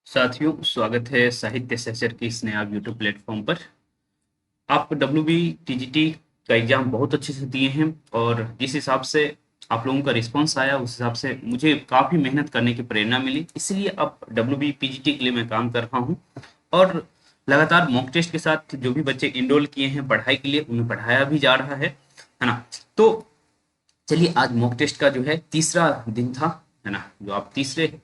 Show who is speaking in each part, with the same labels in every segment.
Speaker 1: साथियों, स्वागत है साहित्य सहचर की इस नए आप यूट्यूब प्लेटफॉर्म पर। आप डब्ल्यू बी टीजीटी का एग्जाम बहुत अच्छे से दिए हैं और जिस हिसाब से आप लोगों का रिस्पांस आया उस हिसाब से मुझे काफ़ी मेहनत करने की प्रेरणा मिली। इसलिए अब डब्ल्यू बी पीजीटी के लिए मैं काम कर रहा हूँ और लगातार मॉक टेस्ट के साथ जो भी बच्चे इनरोल किए हैं पढ़ाई के लिए उन्हें पढ़ाया भी जा रहा है ना। तो चलिए, आज मॉक टेस्ट का जो है तीसरा दिन था, है ना। जो आप तीसरे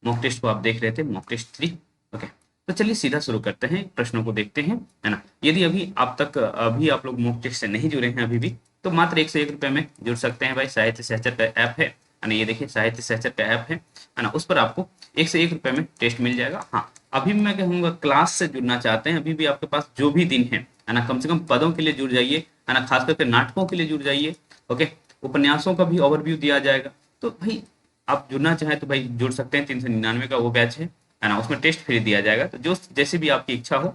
Speaker 1: मॉक टेस्ट को आप देख रहे थे, मॉक टेस्ट 3। ओके, तो चलिए सीधा शुरू करते हैं, प्रश्नों को देखते हैं, है ना। यदि अभी आप लोग मॉक टेस्ट से नहीं जुड़े हैं अभी भी, तो मात्र 101 रुपये में जुड़ सकते हैं भाई। साहित्य सहचर का ऐप है ना, ये देखिए साहित्य सहचर का ऐप है ना। उस पर आपको 101 रुपये में टेस्ट मिल जाएगा। हाँ, अभी भी मैं कहूँगा क्लास से जुड़ना चाहते हैं, अभी भी आपके पास जो भी दिन है ना, कम से कम पदों के लिए जुड़ जाइए, है ना। खास करके नाटकों के लिए जुड़ जाइए। ओके, उपन्यासों का भी ओवरव्यू दिया जाएगा। तो भाई आप जुड़ना चाहें तो भाई जुड़ सकते हैं। 399 का वो बैच है ना। उसमें टेस्ट फ्री दिया जाएगा, तो जो जैसे भी आपकी इच्छा हो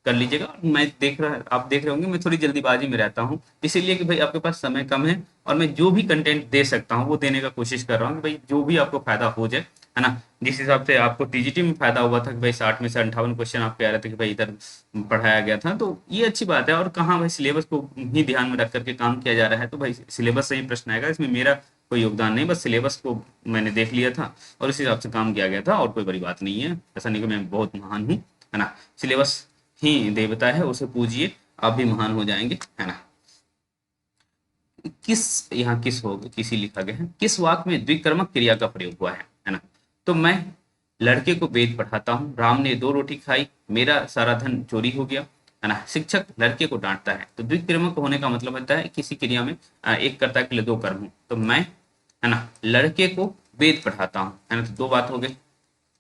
Speaker 1: कर लीजिएगा। आप देख रहे होंगे मैं थोड़ी जल्दीबाजी में रहता हूँ, इसीलिए कि भाई आपके पास समय कम है और मैं जो भी कंटेंट दे सकता हूँ वो देने का कोशिश कर रहा हूँ कि भाई जो भी आपको फायदा हो जाए, है ना। जिस हिसाब से आपको टीजीटी में फायदा हुआ था कि भाई 60 में से 58 क्वेश्चन आपके आ रहे थे कि भाई इधर पढ़ाया गया था, तो ये अच्छी बात है। और कहाँ भाई सिलेबस को ही ध्यान में रख करके काम किया जा रहा है, तो भाई सिलेबस से ही प्रश्न आएगा, इसमें मेरा कोई योगदान नहीं। बस सिलेबस को मैंने देख लिया था और उस हिसाब से काम किया गया था, और कोई बड़ी बात नहीं है। ऐसा नहीं कि मैं बहुत महान हूँ, है ना। सिलेबस ही देवता है, उसे पूजिए, आप भी महान हो जाएंगे, है ना। यहाँ किस हो किसी लिखा गया है, किस वाक्य में द्विकर्मक क्रिया का प्रयोग हुआ है ना। तो मैं लड़के को वेद पढ़ाता हूँ, राम ने 2 रोटी खाई, मेरा सारा धन चोरी हो गया, है ना। शिक्षक लड़के को डांटता है। तो द्विकर्मक होने का मतलब होता है किसी क्रिया में एक कर्ता के लिए 2 कर्म हो। तो मैं, है ना, लड़के को वेद पढ़ाता हूँ, है ना। तो 2 बात हो गई।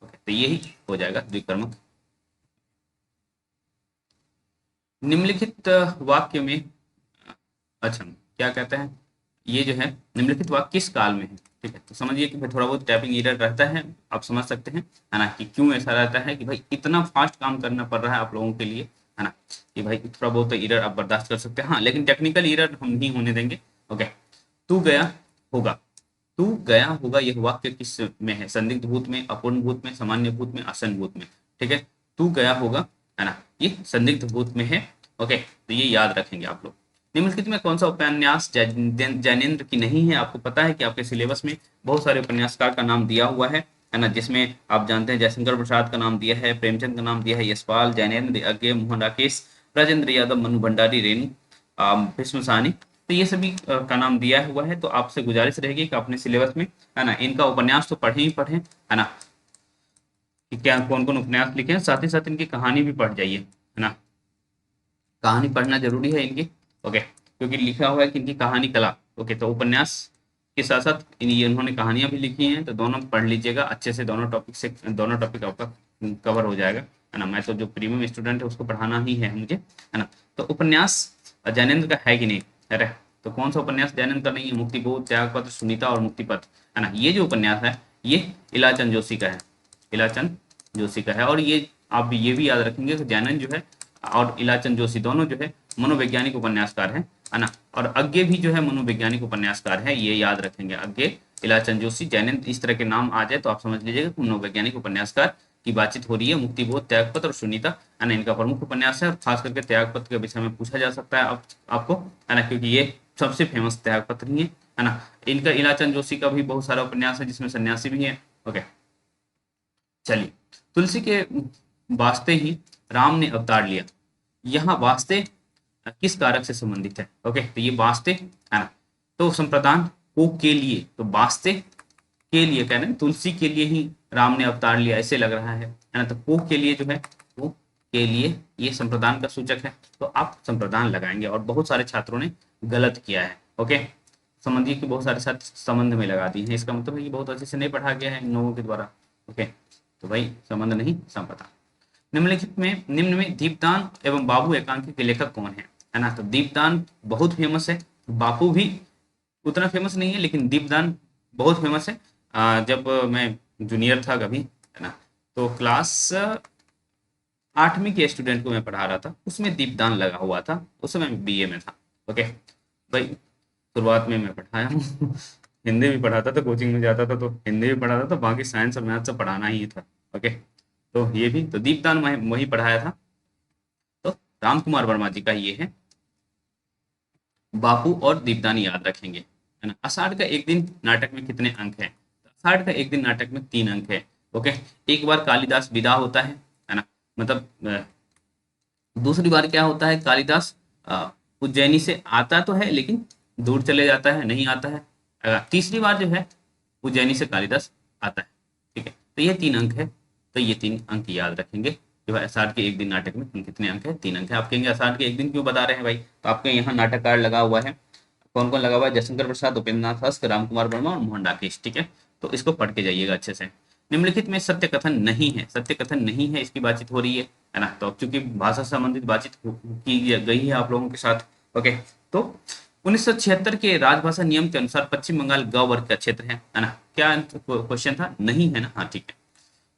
Speaker 1: तो यही हो जाएगा द्विकर्मक। निम्नलिखित वाक्य में, अच्छा क्या कहते हैं, ये जो है निम्नलिखित वाक्य किस काल में है। ठीक है, तो समझिए कि भाई थोड़ा बहुत टाइपिंग एरर रहता है, आप समझ सकते हैं, है ना, कि क्यों ऐसा रहता है कि भाई इतना फास्ट काम करना पड़ रहा है आप लोगों के लिए, है ना। कि भाई थोड़ा बहुत तो एरर आप बर्दाश्त कर सकते हैं, हाँ, लेकिन टेक्निकल एरर हम नहीं होने देंगे। ओके, तू गया होगा, तू गया होगा यह वाक्य किस में है, संदिग्ध भूत में, अपूर्ण भूत में, सामान्य भूत में, आसन भूत में। ठीक है, तू गया होगा, है ना, ये संदिग्ध भूत में है। ओके, तो ये याद रखेंगे आप लोग। निम्नलिखित में कौन सा उपन्यास जैनेन्द्र की नहीं है। आपको पता है कि आपके सिलेबस में बहुत सारे उपन्यासकार का नाम दिया हुआ है ना, जिसमें आप जानते हैं जयशंकर प्रसाद का नाम दिया है, प्रेमचंद का नाम दिया है, यशपाल, जैनेन्द्र, अज्ञे, मोहन राकेश, राजेंद्र यादव, मनु भंडारी, रेणु, भीष्म साहनी। तो ये सभी का नाम दिया हुआ है। तो आपसे गुजारिश रहेगी कि अपने सिलेबस में, है ना, इनका उपन्यास तो पढ़े ही पढ़े, है ना, कि क्या कौन कौन उपन्यास लिखे हैं, साथ ही साथ इनकी कहानी भी पढ़ जाइए, है ना। कहानी पढ़ना जरूरी है इनकी। ओके, क्योंकि लिखा हुआ है कि इनकी कहानी कला। ओके, तो उपन्यास के साथ साथ ये इन्होंने कहानियां भी लिखी हैं, तो दोनों पढ़ लीजिएगा अच्छे से। दोनों टॉपिक आपका कवर हो जाएगा, है ना। मैं तो जो प्रीमियम स्टूडेंट है उसको पढ़ाना ही है मुझे, है ना। तो उपन्यास ज्ञानेंद्र का है कि नहीं, अरे तो कौन सा उपन्यास ज्ञानेंद्र का नहीं है। मुक्तिबोध, त्यागपत्र, सुनीता और मुक्तिपथ, है ना। ये जो उपन्यास है ये इलाचंद जोशी का है, इलाचंद जोशी का है। और ये आप ये भी याद रखेंगे कि जैनन जो है और इलाचंद जोशी दोनों जो है मनोवैज्ञानिक उपन्यासकार है ना। और अज्ञे भी जो है मनोवैज्ञानिक उपन्यासकार है, ये याद रखेंगे। अज्ञे, इलाचंद जोशी, जैनंद, इस तरह के नाम आ जाए तो आप समझ लीजिएगा कि मनोवैज्ञानिक उपन्यासकार की बातचीत हो रही है। मुक्तिबोध, त्यागपत्र और सुनीता, है ना, इनका प्रमुख उपन्यास है। और खास करके त्यागपत्र के विषय में पूछा जा सकता है आपको, है ना, क्योंकि ये सबसे फेमस त्यागपत्र ही है ना। इनका इलाचंद जोशी का भी बहुत सारा उपन्यास है जिसमें सन्यासी भी है। ओके, चलिए, तुलसी के वास्ते ही राम ने अवतार लिया। यहाँ वास्ते किस कारक से संबंधित है। ओके, तो ये वास्ते, है ना। तो संप्रदान को के लिए, तो वास्ते के लिए कह रहे हैं, तुलसी के लिए ही राम ने अवतार लिया ऐसे लग रहा है ना। तो को के लिए जो है वो के लिए ये संप्रदान का सूचक है, तो आप संप्रदान लगाएंगे। और बहुत सारे छात्रों ने गलत किया है। ओके, संबंधी के बहुत सारे साथ संबंध में लगा दी है, इसका मतलब है कि बहुत अच्छे से नहीं पढ़ा गया है इन लोगों के द्वारा। ओके, तो भाई संबंध नहीं, संपदा। निम्न में दीपदान एवं बाबू एकांकी के लेखक कौन है ना। तो दीपदान बहुत फेमस है, बापू भी उतना फेमस नहीं है, लेकिन दीपदान बहुत फेमस है। जब मैं जूनियर था कभी, है ना, तो क्लास 8वीं के स्टूडेंट को मैं पढ़ा रहा था, उसमें दीपदान लगा हुआ था, उस समय मैं बीए में था। ओके भाई, शुरुआत में मैं पढ़ाया हूँ हिंदी भी पढ़ाता था, कोचिंग में जाता था तो हिंदी भी पढ़ाता था, बाकी साइंस और मैथ सब पढ़ाना ही था। ओके, तो ये भी तो दीपदान वही पढ़ाया था। तो राम कुमार वर्मा जी का ये है बापू और दीपदान, याद रखेंगे, है ना। आषाढ़ का एक दिन नाटक में कितने अंक हैं? तो आषाढ़ का एक दिन नाटक में 3 अंक है। ओके। एक बार कालिदास विदा होता है ना, मतलब दूसरी बार क्या होता है, कालिदास उज्जैनी से आता तो है लेकिन दूर चले जाता है, नहीं आता है। तीसरी बार जो है उज्जैनी से कालिदास आता है। ठीक है, तो ये 3 अंक है। तो ये 3 अंक याद रखेंगे कि भाई आषाढ़ के एक दिन नाटक में कितने अंक है, 3 अंक है। आप कहेंगे आषाढ़ के एक दिन क्यों बता रहे हैं भाई, तो आपके यहाँ नाटक कार्ड लगा हुआ है। कौन कौन लगा हुआ है? जयशंकर प्रसाद, उपेंद्र नाथ हस्त, राम कुमार वर्मा और मोहन राकेश। ठीक है, तो इसको पढ़ के जाइएगा अच्छे से। निम्नलिखित में सत्य कथन नहीं है, सत्य कथन नहीं है, इसकी बातचीत हो रही है ना। तो अब चूंकि भाषा से संबंधित बातचीत की गई है आप लोगों के साथ। ओके, तो 1976 के राजभाषा नियम के अनुसार पश्चिम बंगाल ग वर्ग का क्षेत्र है ना। क्या क्वेश्चन था? नहीं है ना, हाँ ठीक है।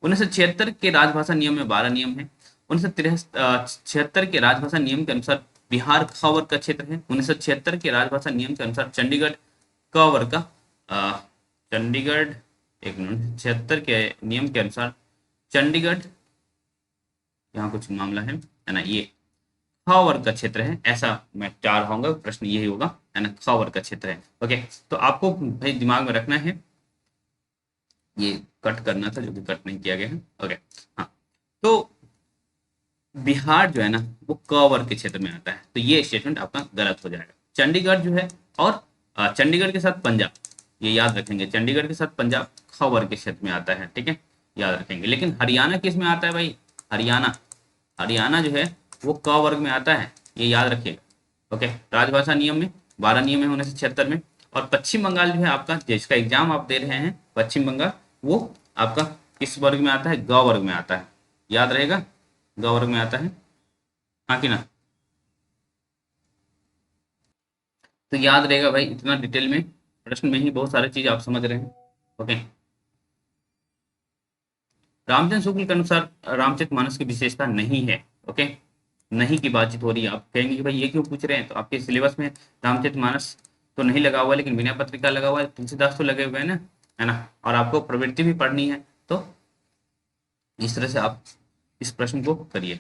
Speaker 1: 1976 के राजभाषा नियम में 12 नियम है। 1976 के राजभाषा नियम के अनुसार बिहार ख वर्ग का क्षेत्र है। 1976 के राजभाषा नियम के अनुसार चंडीगढ़ क वर्ग का चंडीगढ़, एक मिनट, 76 के नियम के अनुसार चंडीगढ़, यहाँ कुछ मामला है ना, ये ख वर्ग का क्षेत्र है, ऐसा मैं चाह रहा हूँ, प्रश्न यही होगा, है ना, ख वर्ग का क्षेत्र है। ओके, तो आपको भाई दिमाग में रखना है, ये कट करना था जो कि कट नहीं किया गया है। ओके, हाँ, तो बिहार जो है ना वो क वर्ग के क्षेत्र में आता है, तो ये स्टेटमेंट आपका गलत हो जाएगा। चंडीगढ़ जो है, और चंडीगढ़ के साथ पंजाब, ये याद रखेंगे, चंडीगढ़ के साथ पंजाब ख वर्ग के क्षेत्र में आता है। ठीक है, याद रखेंगे। लेकिन हरियाणा किस में आता है भाई? हरियाणा, हरियाणा जो है वो क वर्ग में आता है, ये याद रखिएगा। ओके, राजभाषा नियम में 12 नियम है 1976 में। और पश्चिम बंगाल जो है आपका, जिसका एग्जाम आप दे रहे हैं पश्चिम बंगाल, वो आपका किस वर्ग में आता है? ग वर्ग में आता है, याद रहेगा, ग वर्ग में आता है, हाँ कि ना। तो याद रहेगा भाई, इतना डिटेल में प्रश्न में ही बहुत सारी चीज आप समझ रहे हैं। ओके, रामचंद्र शुक्ल के अनुसार रामचरितमानस की विशेषता नहीं है। ओके, नहीं की बातचीत हो रही है। आप कहेंगे कि भाई ये क्यों पूछ रहे हैं, तो आपके सिलेबस में रामचरितमानस तो नहीं लगा हुआ, लेकिन विनय पत्रिका लगा हुआ है, तुलसीदास तो लगे हुए हैं ना, है ना, और आपको प्रवृत्ति भी पढ़नी है, तो इस तरह से आप इस प्रश्न को करिए।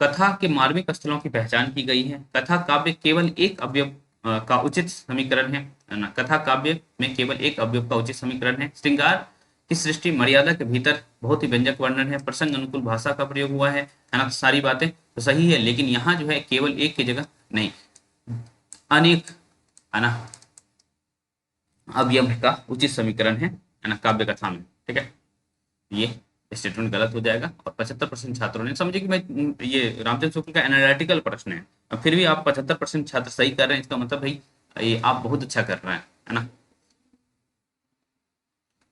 Speaker 1: कथा के मार्मिक स्थलों की पहचान की गई है। कथा काव्य केवल एक अवयव का उचित समीकरण है ना। कथा काव्य में केवल एक अवयव का उचित समीकरण है। श्रृंगार की सृष्टि मर्यादा के भीतर बहुत ही व्यंजक वर्णन है। प्रसंग अनुकूल भाषा का प्रयोग हुआ है ना। तो सारी बातें तो सही है, लेकिन यहाँ जो है केवल एक की जगह नहीं, अनेक, है ना, अवयव का उचित समीकरण है ना, काव्य कथा में। ठीक है, ये स्टेटमेंट गलत हो जाएगा। और 75% छात्रों ने समझे कि मैं, ये रामचंद्र शुक्ल का एनालिटिकल प्रश्न है, अब फिर भी आप 75% छात्र सही कर रहे हैं, इसका मतलब भाई ये आप बहुत अच्छा कर रहे हैं, है ना।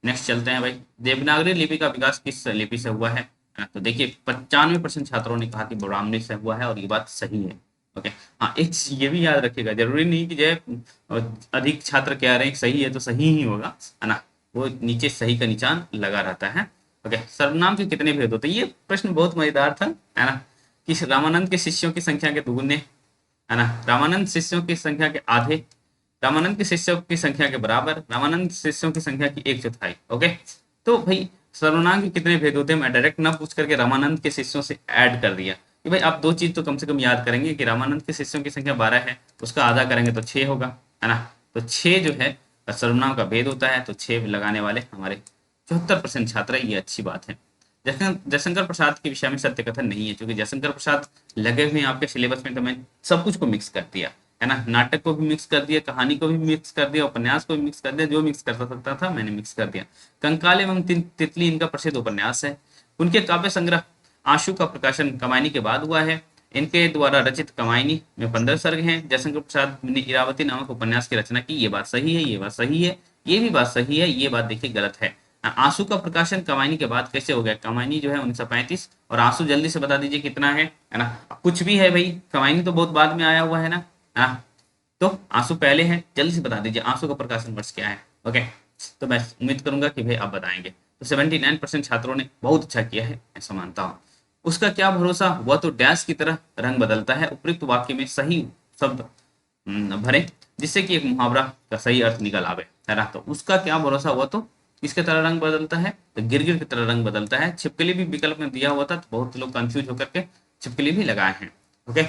Speaker 1: नेक्स्ट चलते हैं भाई, देवनागरी लिपि का विकास किस लिपि से हुआ है ना? तो देखिए 95% छात्रों ने कहा कि ब्राह्मणी से हुआ है, और ये बात सही है। ओके, हाँ, एक ये भी याद रखिएगा, जरूरी नहीं कि जो अधिक छात्र कह रहे हैं सही है तो सही ही होगा, है ना, वो नीचे सही का निशान लगा रहता है। ओके, सर्वनाम के कितने भेद होते हैं? ये प्रश्न बहुत मजेदार था, है ना, कि रामानंद के शिष्यों की संख्या के दुगुने, है ना, रामानंद शिष्यों की संख्या के आधे, रामानंद के शिष्यों की संख्या के बराबर, रामानंद शिष्यों की संख्या की 1/4। ओके, तो भाई सर्वनाम के कितने भेद होते हैं, मैं डायरेक्ट ना पूछ करके रामानंद के शिष्यों से ऐड कर दिया कि भाई आप दो चीज तो कम से कम याद करेंगे कि रामानंद के शिष्यों की संख्या 12 है, उसका आधा करेंगे तो 6 होगा, है ना। तो 6 जो है सर्वनाम का भेद होता है, तो 6 लगाने वाले हमारे 74% छात्र है, ये अच्छी बात है। जयशंकर प्रसाद के विषय में सत्य कथन नहीं है, क्योंकि जयशंकर प्रसाद लगे हुए हैं आपके सिलेबस में, तो मैं सब कुछ को मिक्स कर दिया, है ना, नाटक को भी मिक्स कर दिया, कहानी को भी मिक्स कर दिया, उपन्यास को भी मिक्स कर दिया, जो मिक्स कर सकता था मैंने मिक्स कर दिया। कंकाल एवं तितली इनका प्रसिद्ध उपन्यास है। उनके काव्य संग्रह आशु का प्रकाशन कमायनी के बाद हुआ है। इनके द्वारा रचित कमायनी में 15 सर्ग हैं। जयशंकर प्रसाद ने इरावती नामक उपन्यास की रचना की, ये बात सही है, ये बात सही है, ये भी बात सही है, ये बात देखिए गलत है। आंसू का प्रकाशन कमायनी के बाद कैसे हो गया? कमायनी जो है 1935, और आंसू जल्दी से बता दीजिए कितना है ना, कुछ भी है भाई, कमायनी तो बहुत बाद में आया हुआ है ना, हाँ, तो आंसू पहले है, जल्दी से बता दीजिए आंसू का प्रकाशन वर्ष क्या है। ओके, तो मैं उम्मीद करूंगा कि भाई आप बताएंगे। तो 79% छात्रों ने बहुत अच्छा किया है, ऐसा मानता हूँ। उसका क्या भरोसा, वह तो डैश की तरह रंग बदलता है। उपयुक्त वाक्य में सही शब्द भरे जिससे कि एक मुहावरा का सही अर्थ निकल आवे, है ना। तो उसका क्या भरोसा, वह तो किसके तरह रंग बदलता है, तो गिरगिट की तरह रंग बदलता है। छिपकली भी विकल्प में दिया हुआ था, तो बहुत लोग कंफ्यूज होकर के छिपकली भी लगाए हैं। ओके,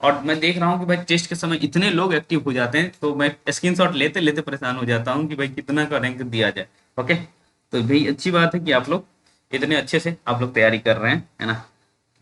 Speaker 1: और मैं देख रहा हूँ कि भाई टेस्ट के समय इतने लोग एक्टिव हो जाते हैं, तो मैं स्क्रीनशॉट लेते लेते परेशान हो जाता हूँ कि भाई कितना का रैंक दिया जाए। ओके, तो भाई अच्छी बात है कि आप लोग इतने अच्छे से आप लोग तैयारी कर रहे हैं, है ना।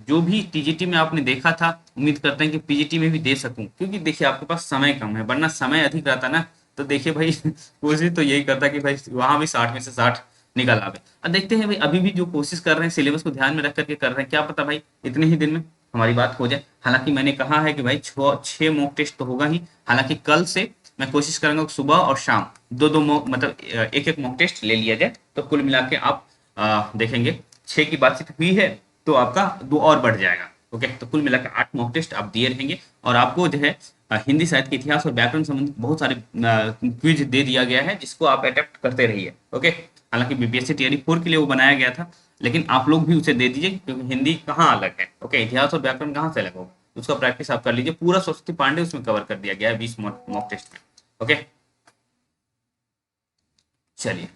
Speaker 1: जो भी टीजीटी में आपने देखा था, उम्मीद करते हैं कि पीजीटी में भी दे सकूं, क्योंकि देखिए आपके पास समय कम है, वरना समय अधिक रहता ना तो देखिए भाई कोशिश तो यही करता कि भाई वहां भी 60 में से 60 निकल आवे। अब देखते हैं भाई, अभी भी जो कोशिश कर रहे हैं सिलेबस को ध्यान में रख करके कर रहे हैं, क्या पता भाई इतने ही दिन में हमारी बात हो जाए। हालांकि मैंने कहा है कि भाई छः मॉक टेस्ट तो होगा ही। हालांकि कल से मैं कोशिश करूंगा कि सुबह और शाम दो दो मॉक, मतलब एक एक मॉक टेस्ट ले लिया जाए, तो कुल मिला के आप देखेंगे 6 की बातचीत हुई है तो आपका 2 और बढ़ जाएगा। ओके, तो कुल मिलाकर 8 मॉक टेस्ट आप दिए रहेंगे, और आपको जो है हिंदी साहित्य के इतिहास और व्याकरण संबंधित बहुत सारे क्विज दे दिया गया है, जिसको आप अटेम्प्ट करते रहिए। ओके, हालांकि बीपीएससी टीआरई 4 के लिए वो बनाया गया था, लेकिन आप लोग भी उसे दे दीजिए, क्योंकि हिंदी कहाँ अलग है। ओके, इतिहास और व्याकरण कहाँ से अलग होगा, उसका प्रैक्टिस आप कर लीजिए। पूरा सरस्वती पांडे उसमें कवर कर दिया गया है 20 मॉक टेस्ट में। ओके, चलिए,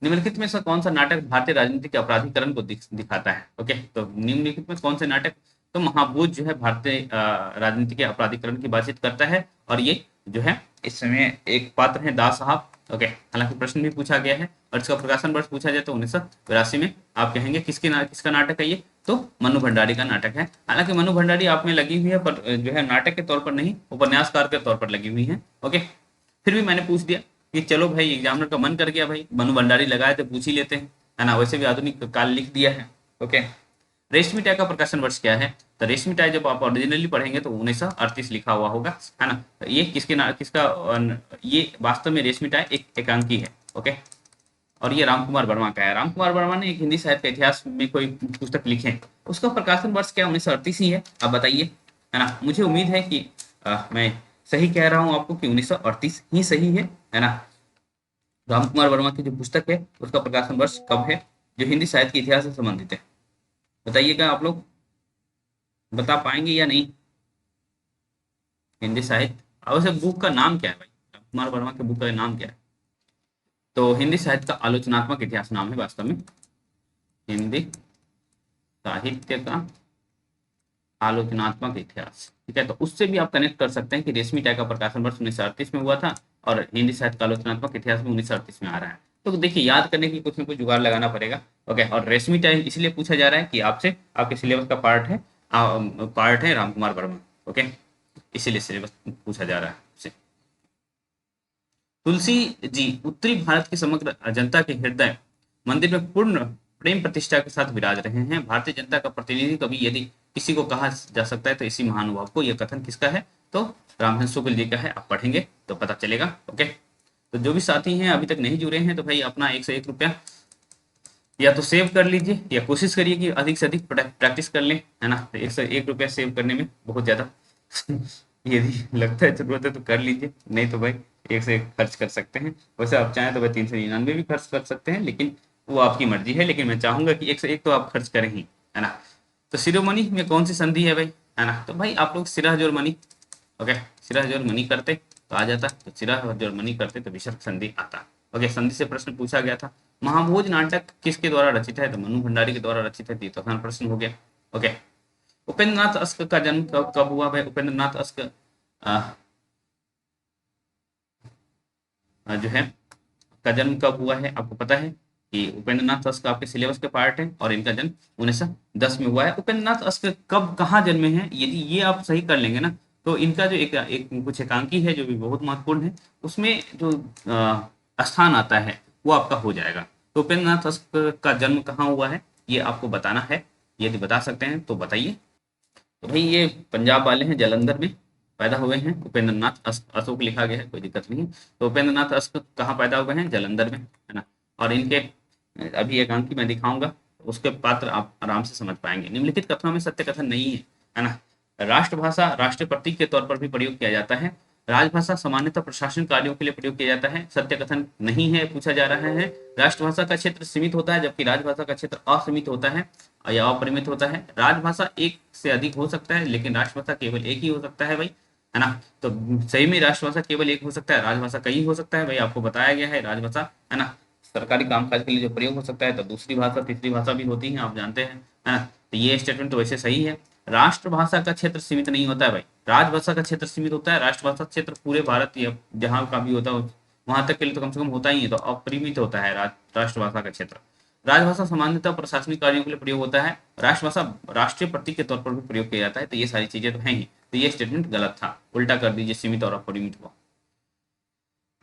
Speaker 1: निम्नलिखित में से कौन सा नाटक भारतीय राजनीति के अपराधीकरण को दिखाता है। ओके, तो निम्नलिखित में कौन से नाटक, तो महाभूत जो है भारतीय राजनीति के अपराधीकरण की बातचीत करता है, और ये जो है इस समय एक पात्र है दास साहब। ओके, हालांकि प्रश्न भी पूछा गया है, और इसका प्रकाशन वर्ष पूछा जाए तो 1982 में। आप कहेंगे किसका नाटक है ये, तो मनु भंडारी का नाटक है। हालांकि मनु भंडारी आप में लगी हुई है, पर जो है नाटक के तौर पर नहीं, उपन्यासकार के तौर पर लगी हुई है। ओके, फिर भी मैंने पूछ दिया कि चलो भाई, एग्जामिनर का मन कर गया भाई, मनु भंडारी लगाए तो पूछ ही लेते हैं, है ना। वैसे भी आधुनिक काल लिख दिया है। ओके, रेशमी टाई का प्रकाशन वर्ष क्या है, तो रेशमी टाई जब आप ओरिजिनली पढ़ेंगे तो 1938 लिखा हुआ होगा, है ना। तो ये किसका ये वास्तव में रेशमी टाई एक एकांकी है। ओके, और ये रामकुमार वर्मा का है। रामकुमार वर्मा ने एक हिंदी साहित्य के इतिहास में कोई पुस्तक लिखे हैं, उसका प्रकाशन वर्ष क्या 1938 ही है। आप बताइए, है ना। मुझे उम्मीद है कि मैं सही कह रहा हूँ आपको कि 1938 ही सही है ना। रामकुमार वर्मा की जो पुस्तक है उसका प्रकाशन वर्ष कब है, जो हिंदी साहित्य के इतिहास से संबंधित है। बताइएगा, आप लोग बता पाएंगे या नहीं। हिंदी साहित्य, और वैसे बुक का नाम क्या है भाई, रामकुमार वर्मा के बुक का नाम क्या है, तो हिंदी साहित्य का आलोचनात्मक इतिहास नाम है वास्तव में, हिंदी साहित्य का आलोचनात्मक इतिहास। ठीक है, तो उससे भी आप कनेक्ट कर सकते हैं कि रेशमी टाई का प्रकाशन वर्ष 1938 में हुआ था, और हिंदी साहित्य का आलोचनात्मक इतिहास में 1938 में आ रहा है। तो देखिए, याद करने के लिए कुछ ना कुछ जुगाड़ लगाना पड़ेगा। ओके, और रेशमी टाई इसलिए पूछा जा रहा है कि आपसे आपके सिलेबस का पार्ट है रामकुमार वर्मा। ओके, इसीलिए सिलेबस पूछा जा रहा है आपसे। तुलसी जी उत्तरी भारत की समग्र जनता के हृदय मंदिर में पूर्ण प्रेम प्रतिष्ठा के साथ विराज रहे हैं। भारतीय जनता का प्रतिनिधि कभी यदि किसी को कहा जा सकता है तो इसी महानुभाव को। यह कथन किसका है, तो रामचंद्र शुक्ल जी का है। आप पढ़ेंगे तो पता चलेगा। ओके, तो जो भी साथी हैं अभी तक नहीं जुड़े हैं, तो भाई अपना 101 रुपया या तो सेव कर लीजिए, या कोशिश करिए कि अधिक से अधिक प्रैक्टिस कर लें, है ना। तो 101 रुपया सेव करने में बहुत ज़्यादा यदि लगता है जरूरत है तो कर लीजिए, नहीं तो भाई 1 से 1 खर्च कर सकते हैं। वैसे आप चाहें तो भाई 399 भी खर्च कर सकते हैं, लेकिन वो आपकी मर्जी है। लेकिन मैं चाहूंगा कि 1 से 1 तो आप खर्च करें ही, है ना। तो शिरोमणि में कौन सी संधि है भाई, है ना। तो भाई आप लोग सिरा जोड़ मणि, ओके, सिरा जोड़ मणि करते तो आ जाता, तो सिरा जोड़ मणि करते तो विसर्ग संधि आता। ओके, संधि से प्रश्न पूछा गया था। महाभोज नाटक किसके द्वारा रचित है, तो मनु भंडारी के द्वारा रचित है। तो आसान प्रश्न हो गया। ओके, उपेंद्र नाथ अस्क का जन्म कब हुआ भाई, उपेंद्र नाथ अस्क जो है का जन्म कब हुआ है, आपको पता है कि उपेंद्र नाथ अस्क आपके सिलेबस के पार्ट है, और इनका जन्म 1910 में हुआ है। उपेंद्र नाथ अस्क कब कहाँ जन्मे हैं, यदि ये आप सही कर लेंगे ना, तो इनका जो एक कुछ एकांकी है जो भी बहुत महत्वपूर्ण है, उसमें जो स्थान आता है वो आपका हो जाएगा। तो उपेंद्र नाथ अस्क का जन्म कहाँ हुआ है ये आपको बताना है। यदि बता सकते हैं तो बताइए। तो भाई ये पंजाब वाले हैं, जालंधर में पैदा हुए हैं उपेंद्र नाथ। अशोक लिखा गया है, कोई दिक्कत नहीं है। तो उपेंद्र नाथ अश्क कहाँ पैदा हुए हैं, जालंधर में, है ना। और इनके अभी एकांकी मैं दिखाऊंगा, उसके पात्र आप आराम से समझ पाएंगे। निम्नलिखित कथनों में सत्य कथन नहीं है ना। राष्ट्रभाषा राष्ट्रीय प्रतीक के तौर पर भी प्रयोग किया जाता है। राजभाषा सामान्यतः प्रशासन कार्यों के लिए प्रयोग किया जाता है। सत्य कथन नहीं है पूछा जा रहा है। राष्ट्रभाषा का क्षेत्र सीमित होता है, जबकि राजभाषा का क्षेत्र असीमित होता है या अपरिमित होता है। राजभाषा एक से अधिक हो सकता है, लेकिन राष्ट्रभाषा केवल एक ही हो सकता है भाई, है ना। तो सही में राष्ट्रभाषा केवल एक हो सकता है, राजभाषा कई हो सकता है भाई, आपको बताया गया है राजभाषा, है ना। सरकारी कामकाज के लिए जो प्रयोग हो सकता है, तो दूसरी भाषा तीसरी भाषा भी होती है, आप जानते हैं, है ना। तो ये स्टेटमेंट तो वैसे सही है। राष्ट्रभाषा का क्षेत्र सीमित नहीं होता है भाई, राजभाषा का क्षेत्र सीमित होता है, राष्ट्रभाषा क्षेत्र पूरे भारत या जहाँ का भी होता है वहां तक के लिए तो कम से कम होता ही है, तो अपरिमित होता है राष्ट्रभाषा का क्षेत्र। राजभाषा सामान्यतः प्रशासनिक कार्यों के लिए प्रयोग होता है, राष्ट्रभाषा राष्ट्रीय प्रतीक के तौर पर भी प्रयोग किया जाता है। तो ये सारी चीजें तो हैं ही, तो ये स्टेटमेंट गलत था, उल्टा कर दीजिए, सीमित और अपरिमित हुआ।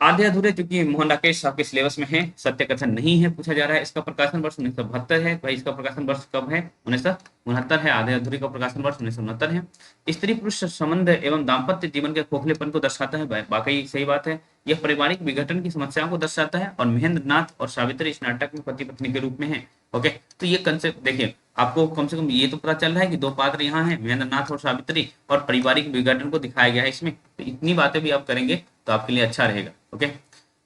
Speaker 1: आधे अधूरे चूंकि मोहन राकेश आपके सिलेबस में है, सत्य कथन नहीं है पूछा जा रहा है। इसका प्रकाशन वर्ष 1972 है भाई, इसका प्रकाशन वर्ष कब है, 1969 है। आधे अधूरे का प्रकाशन वर्ष 1969 है। स्त्री पुरुष संबंध एवं दाम्पत्य जीवन के खोखलेपन को दर्शाता है, वाकई सही बात है। यह पारिवारिक विघटन की समस्याओं को दर्शाता है, और महेंद्र नाथ और सावित्री इस नाटक में पति पत्नी के रूप में है। ओके, तो ये कंसेप्ट देखिए, आपको कम से कम ये तो पता चल रहा है कि दो पात्र यहाँ हैं, महेंद्र नाथ और सावित्री, और पारिवारिक विघटन को दिखाया गया है इसमें। तो इतनी बातें भी आप करेंगे तो आपके लिए अच्छा रहेगा। ओके,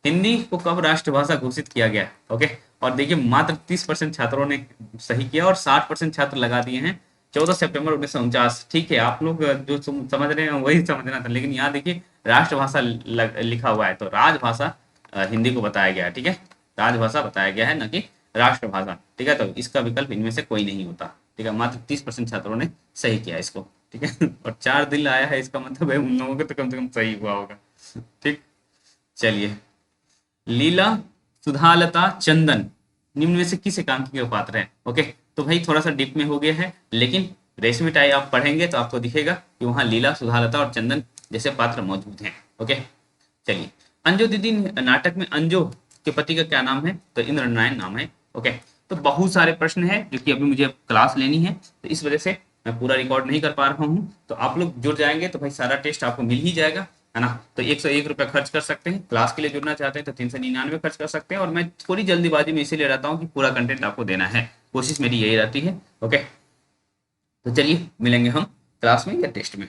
Speaker 1: हिंदी को कब राष्ट्रभाषा घोषित किया गया? ओके, और देखिए मात्र 30% छात्रों ने सही किया और 60% छात्र लगा दिए हैं 14 सितंबर 1949। ठीक है, आप लोग जो समझ रहे हैं वही समझना था, लेकिन यहाँ देखिए राष्ट्रभाषा लिखा हुआ है, तो राजभाषा हिंदी को बताया गया है। ठीक है, राजभाषा बताया गया है, न कि राष्ट्रभाषा। ठीक है, तो इसका विकल्प इनमें से कोई नहीं होता। ठीक है, मात्र 30% छात्रों ने सही किया इसको। ठीक है, और 4 दिल आया है, इसका मतलब है उन लोगों को तो कम से कम सही हुआ होगा। ठीक, चलिए, लीला, सुधालता, चंदन निम्न में से किस एकांकी के पात्र है? ओके, तो भाई थोड़ा सा डीप में हो गया है, लेकिन रेशमी टाई आप पढ़ेंगे तो आपको दिखेगा कि वहां लीला, सुधालता और चंदन जैसे पात्र मौजूद हैं। ओके, चलिए, अंजो दीदी नाटक में अंजो के पति का क्या नाम है? तो इंद्रनारायण नाम है। ओके, तो बहुत सारे प्रश्न है जो कि अभी मुझे क्लास लेनी है, तो इस वजह से मैं पूरा रिकॉर्ड नहीं कर पा रहा हूँ। तो आप लोग जुड़ जाएंगे तो भाई सारा टेस्ट आपको मिल ही जाएगा, है ना। तो 101 रुपया खर्च कर सकते हैं, क्लास के लिए जुड़ना चाहते हैं तो 399 खर्च कर सकते हैं। और मैं थोड़ी जल्दीबाजी में इसीलिए रहता हूँ कि पूरा कंटेंट आपको देना है, कोशिश मेरी यही रहती है। ओके, तो चलिए मिलेंगे हम क्लास में या टेस्ट में।